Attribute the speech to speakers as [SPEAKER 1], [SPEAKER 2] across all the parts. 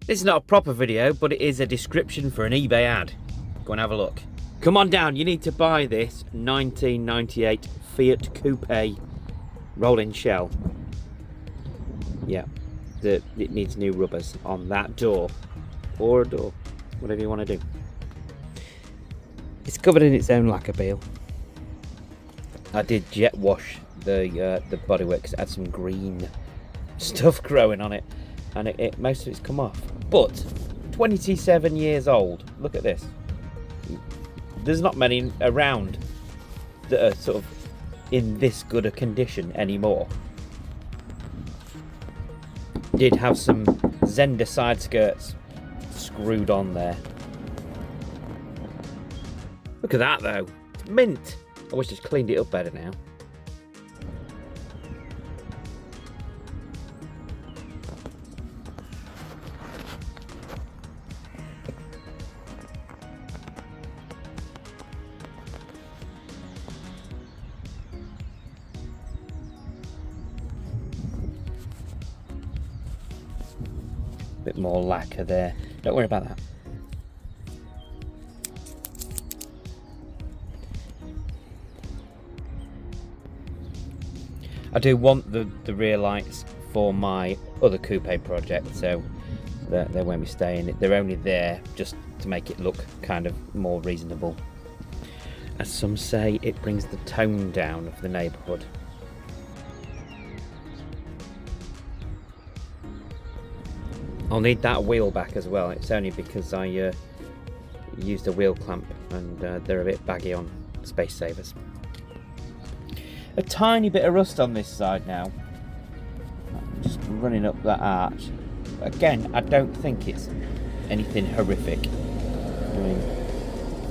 [SPEAKER 1] This is not a proper video, but it is a description for an eBay ad. Go and have a look. Come on down, you need to buy this 1998 Fiat Coupe rolling shell. Yeah, it needs new rubbers on that door, or a door, whatever you want to do. It's covered in its own lacquer peel. I did jet wash the bodywork because it had some green stuff growing on it, and most of it's come off. But 27 years old. Look at this. There's not many around that are sort of in this good a condition anymore. Did have some Zender side skirts screwed on there. Look at that though, it's mint. I wish I'd cleaned it up better now. Bit more lacquer there. Don't worry about that. I do want the rear lights for my other coupe project, so they won't be staying. They're only there just to make it look kind of more reasonable. As some say, it brings the tone down of the neighbourhood. I'll need that wheel back as well. It's only because I used a wheel clamp and they're a bit baggy on Space Savers. A tiny bit of rust on this side now. Just running up that arch. Again, I don't think it's anything horrific. I mean,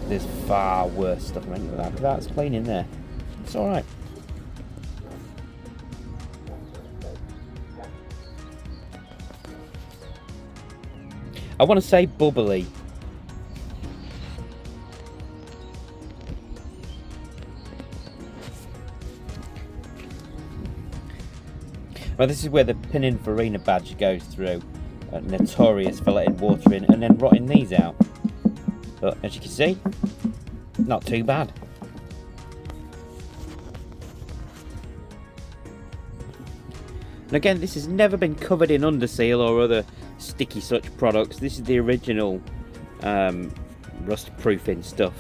[SPEAKER 1] there's far worse stuff than that. That's clean in there. It's alright. I want to say bubbly. Well, this is where the Pininfarina badge goes through. Notorious for letting water in and then rotting these out. But as you can see, not too bad. And again, this has never been covered in underseal or other sticky such products. This is the original rust proofing stuff,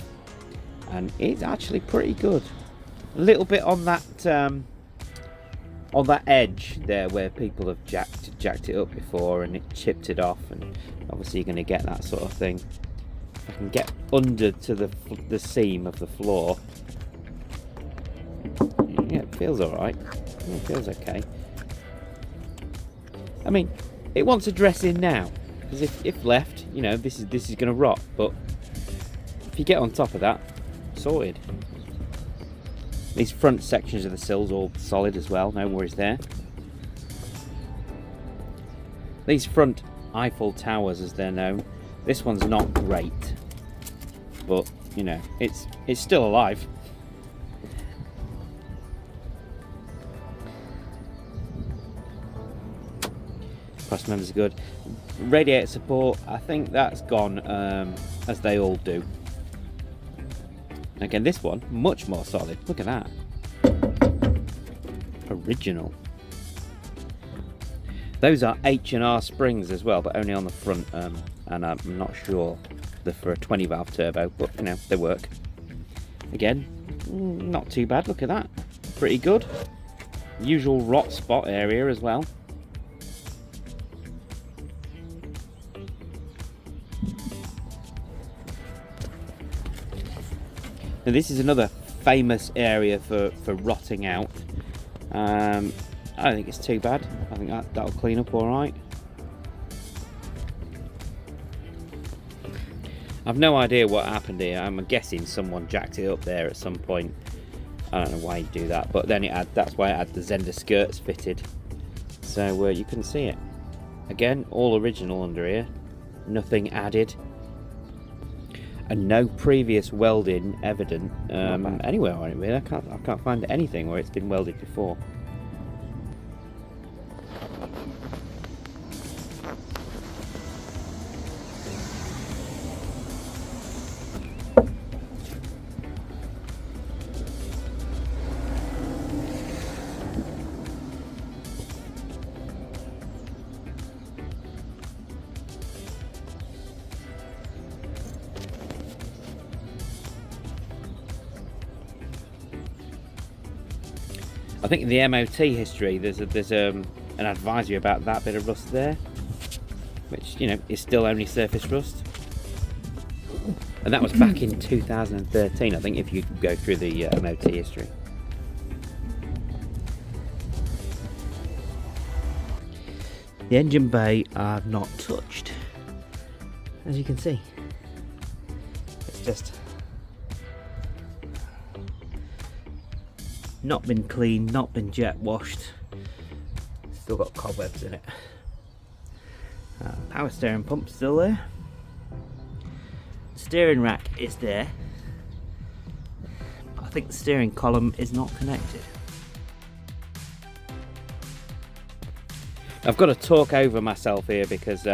[SPEAKER 1] and it's actually pretty good. A little bit on that edge there where people have jacked it up before and it chipped it off, and obviously you're going to get that sort of thing. If I can get under to the seam of the floor, yeah, it feels alright. It feels okay. I mean, it wants a dress in now, because if left, you know, this is going to rot. But if you get on top of that, sorted. These front sections of the sills all solid as well, no worries there. These front Eiffel Towers, as they're known, this one's not great, but you know, it's still alive. Cross members are good. Radiator support, I think that's gone, as they all do. Again, this one, much more solid. Look at that. Original. Those are H&R springs as well, but only on the front, and I'm not sure they're for a 20 valve turbo, but you know, they work. Again, not too bad. Look at that. Pretty good. Usual rot spot area as well. Now this is another famous area for rotting out. I don't think it's too bad. I think that'll clean up all right. I've no idea what happened here. I'm guessing someone jacked it up there at some point. I don't know why you do that, but then that's why it had the Zender skirts fitted, so you couldn't see it. Again, all original under here, nothing added. And no previous welding evident anywhere on it really. I can't find anything where it's been welded before. think in the MOT history there's an advisory about that bit of rust there, which, you know, is still only surface rust. And that was back in 2013, I think, if you go through the MOT history. The engine bay I've not touched, as you can see. It's just not been cleaned, not been jet washed. Still got cobwebs in it. Power steering pump still there. Steering rack is there. I think the steering column is not connected. I've got to talk over myself here because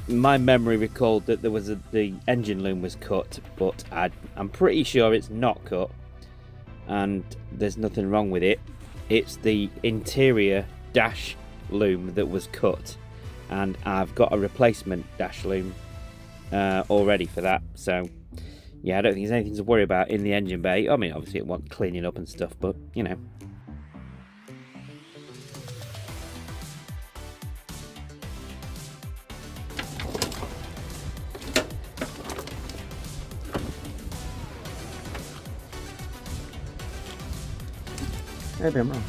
[SPEAKER 1] my memory recalled that there was the engine loom was cut, but I'm pretty sure it's not cut, and there's nothing wrong with it. It's the interior dash loom that was cut, and I've got a replacement dash loom already for that. So yeah, I don't think there's anything to worry about in the engine bay. I mean, obviously it wants cleaning up and stuff, but you know. Maybe I'm wrong.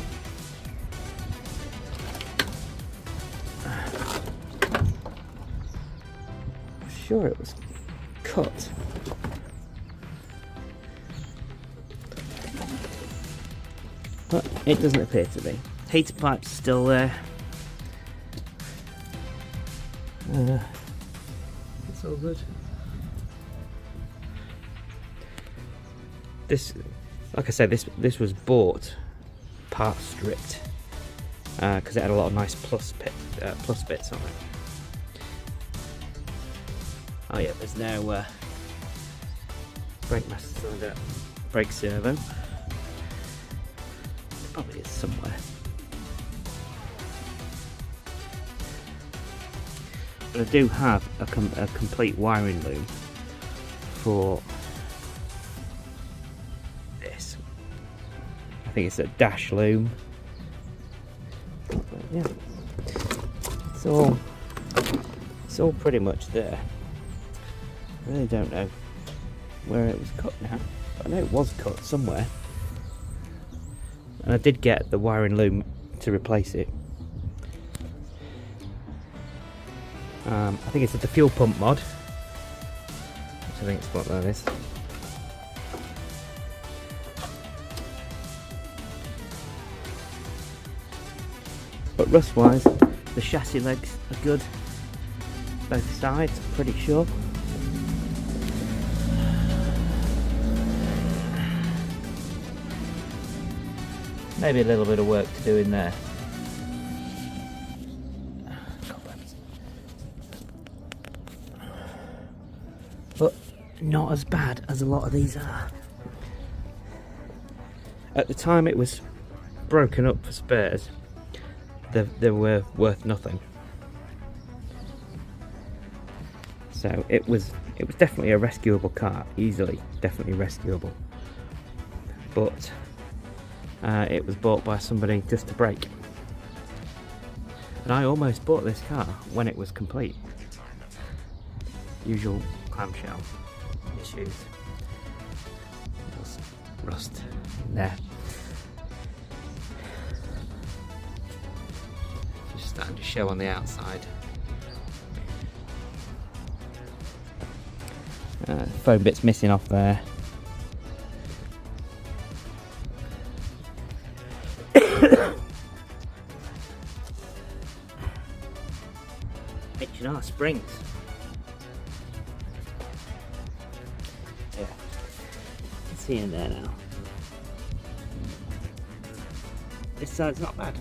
[SPEAKER 1] I'm sure it was cut. But it doesn't appear to be. Heater pipe's still there. It's all good. This, like I said, this was bought part stripped because it had a lot of nice plus bits on it. Oh yeah, there's no brake master cylinder, brake servo. There probably is somewhere. But I do have a complete wiring loom for this. I think it's a dash loom. But yeah, it's all pretty much there. I really don't know where it was cut now, but I know it was cut somewhere. And I did get the wiring loom to replace it. I think it's at the fuel pump mod, which I think is what that is. But rust wise, the chassis legs are good, both sides, I'm pretty sure. Maybe a little bit of work to do in there. But not as bad as a lot of these are. At the time it was broken up for spares, they were worth nothing. So it was definitely a rescuable car, easily, definitely rescuable. But it was bought by somebody just to break. And I almost bought this car when it was complete. Usual clamshell issues. There's rust in there. Just starting to show on the outside. Foam bits missing off there. H&R springs. Yeah, it's here and there now. This side's not bad.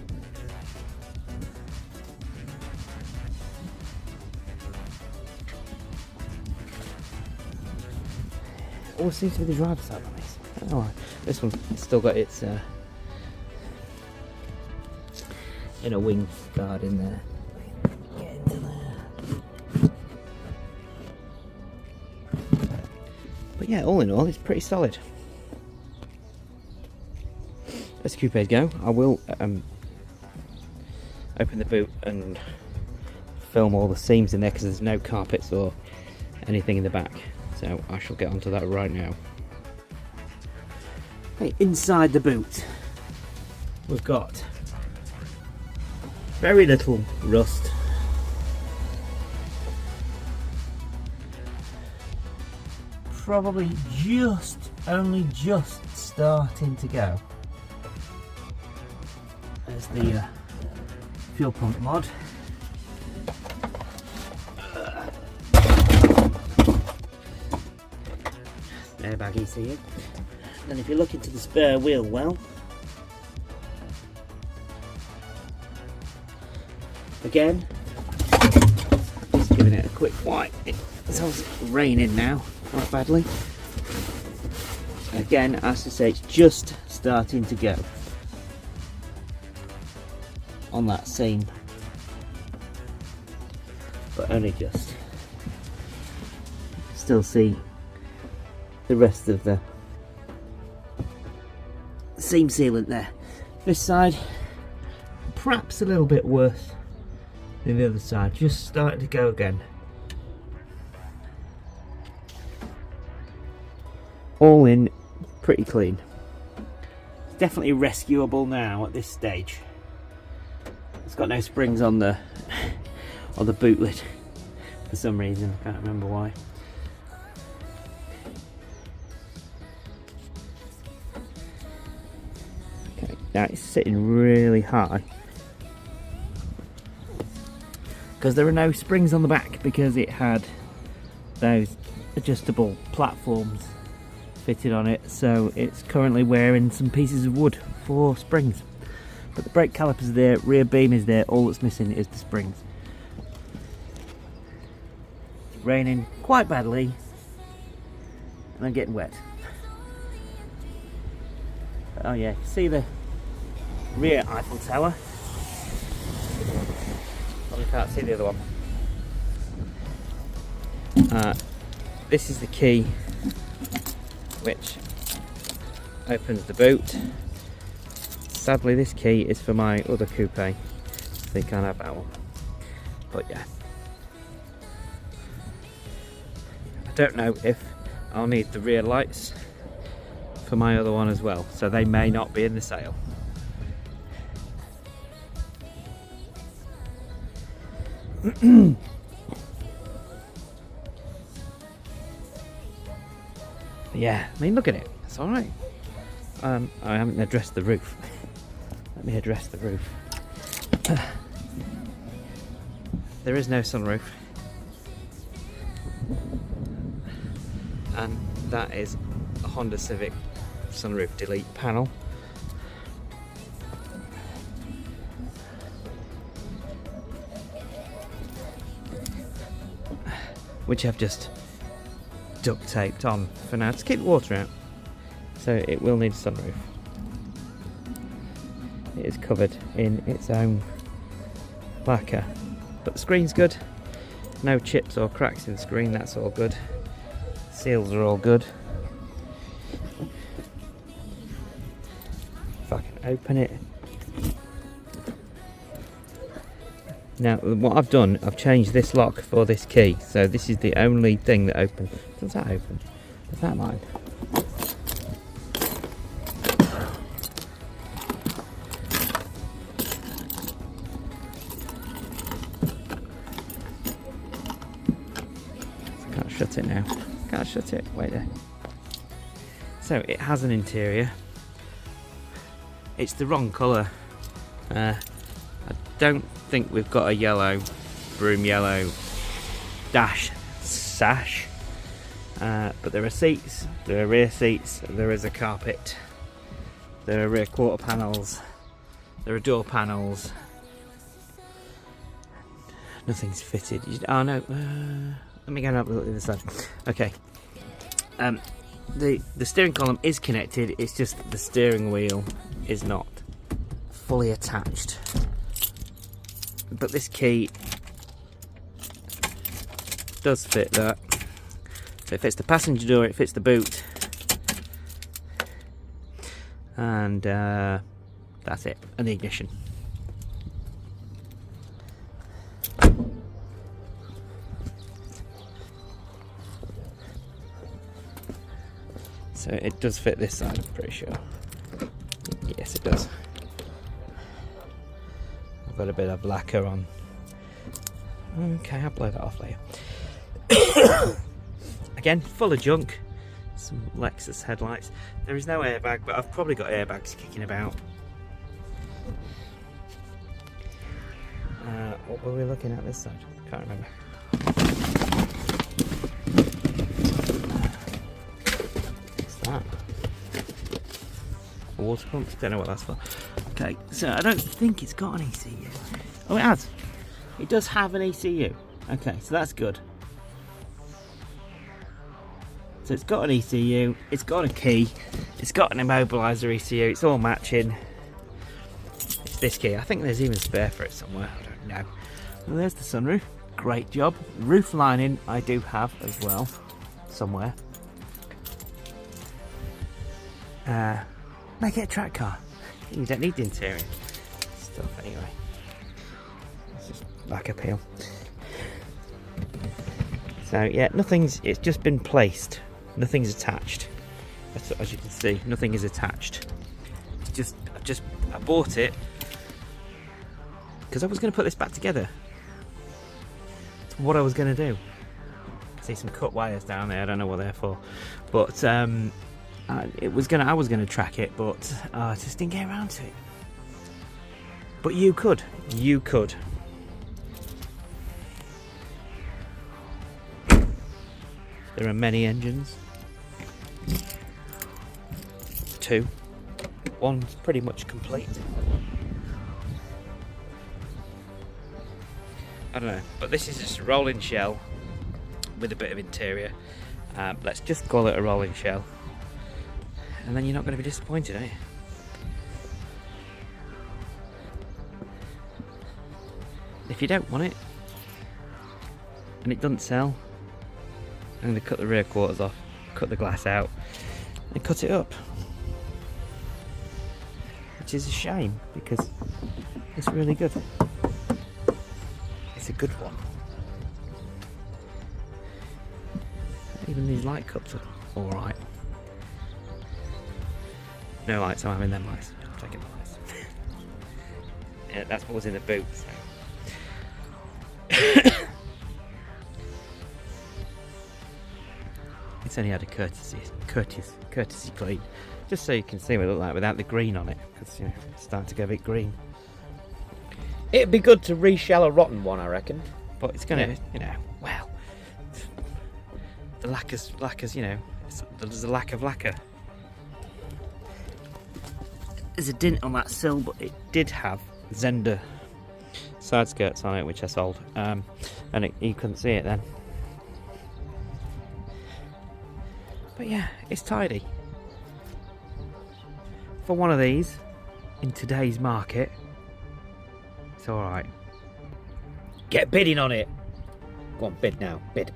[SPEAKER 1] Always seems to be the driver's side on this. Oh, this one's still got its inner wing guard in there. Get into there. But yeah, all in all, it's pretty solid. as coupes go. I will open the boot and film all the seams in there because there's no carpets or anything in the back, so I shall get onto that right now. Okay, inside the boot we've got very little rust, probably only just starting to go. There's the fuel pump mod. Airbag ECU. Then if you look into the spare wheel well, again, just giving it a quick wipe. It's obviously raining now quite badly. Again, as I say, it's just starting to go on that seam, but only just. Still see the rest of the seam sealant there. This side, perhaps a little bit worse than the other side, just starting to go again. All in pretty clean. It's definitely rescuable now at this stage. It's got no springs on the boot lid for some reason, I can't remember why. Okay, now it's sitting really high because there are no springs on the back because it had those adjustable platforms fitted on it, so it's currently wearing some pieces of wood for springs. But the brake calipers are there, rear beam is there, all that's missing is the springs. It's raining quite badly and I'm getting wet. Oh yeah, see the rear Eiffel Tower? Probably can't see the other one. This is the key which opens the boot. Sadly this key is for my other coupe, so you can't have that one. But yeah, I don't know if I'll need the rear lights for my other one as well, so they may not be in the sale. Yeah, I mean, look at it, it's alright. I haven't addressed the roof. Let me address the roof. There is no sunroof, and that is a Honda Civic sunroof delete panel. Which I've just duct taped on for now to keep the water out, so it will need a sunroof. It is covered in its own lacquer, but the screen's good, no chips or cracks in the screen, that's all good. Seals are all good. If I can open it. Now what I've done, I've changed this lock for this key, so this is the only thing that opens. Does that open? Is that mine? Can't shut it now. Can't shut it. Wait there. So it has an interior. It's the wrong colour. I don't think we've got a yellow, broom yellow dash sash, but there are seats, there are rear seats, there is a carpet, there are rear quarter panels, there are door panels. Nothing's fitted. Oh no, let me go and have a look at the side. Okay, the steering column is connected, it's just that the steering wheel is not fully attached. But this key does fit that. So it fits the passenger door, it fits the boot, and That's it, and the ignition. So it does fit this side, I'm pretty sure. Yes, it does. I've got a bit of lacquer on. Okay, I'll blow that off later. Again, full of junk. Some Lexus headlights. There is no airbag, but I've probably got airbags kicking about. What were we looking at this side? Can't remember. What's that? A water pump? Don't know what that's for. Okay, so I don't think it's got an ECU. Oh, it has. It does have an ECU. Okay, so that's good. So it's got an ECU, it's got a key, it's got an immobiliser ECU, it's all matching. It's this key. I think there's even a spare for it somewhere, I don't know. Well, there's the sunroof, great job. Roof lining I do have as well, somewhere. Make it a track car. You don't need the interior stuff anyway. It's just back appeal. So yeah, it's just been placed. Nothing's attached. As you can see, nothing is attached. It's just, I bought it because I was going to put this back together. It's what I was going to do. I see some cut wires down there. I don't know what they're for, but I was going to track it, but I just didn't get around to it. But you could. There are many engines. 2. One's pretty much complete. I don't know, but this is just a rolling shell with a bit of interior. Let's just call it a rolling shell, and then you're not going to be disappointed, are you? If you don't want it, and it doesn't sell, I'm going to cut the rear quarters off, cut the glass out, and cut it up. Which is a shame, because it's really good. It's a good one. Even these light cups are alright. No lights, I'm having them lights. I'm taking the lights. Yeah, that's what was in the boot. So. It's only had a courtesy clean, just so you can see what it looks like without the green on it, because it's starting to go a bit green. It'd be good to reshell a rotten one, I reckon, but it's gonna, well, the lacquer's, there's a lack of lacquer. There's a dint on that sill, but it did have Zender side skirts on it, which I sold, and you couldn't see it then. But yeah, it's tidy. For one of these, in today's market, it's alright. Get bidding on it! Go on, bid now. Bid.